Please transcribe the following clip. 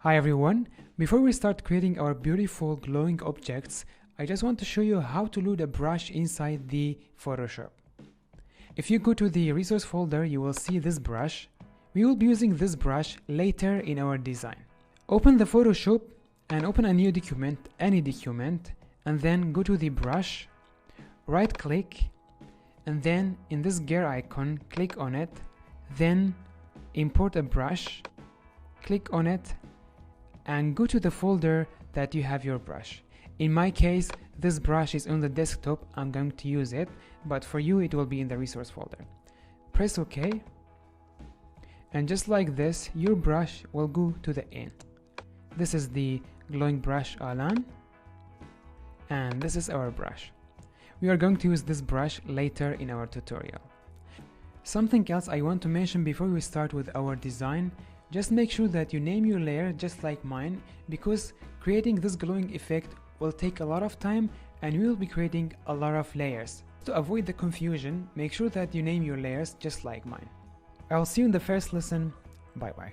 Hi everyone, before we start creating our beautiful glowing objects, I just want to show you how to load a brush inside the Photoshop. If you go to the resource folder, you will see this brush. We will be using this brush later in our design. Open the Photoshop and open a new document, any document, and then go to the brush, right click, and then in this gear icon, click on it, then import a brush, click on it, and go to the folder that you have your brush. In my case, this brush is on the desktop. I'm going to use it, but for you it will be in the resource folder. Press OK, and just like this, your brush will go to the end. This is the glowing brush Alan, and this is our brush. We are going to use this brush later in our tutorial. Something else I want to mention before we start with our design: just make sure that you name your layer just like mine, because creating this glowing effect will take a lot of time and we will be creating a lot of layers. To avoid the confusion, make sure that you name your layers just like mine. I will see you in the first lesson. Bye bye.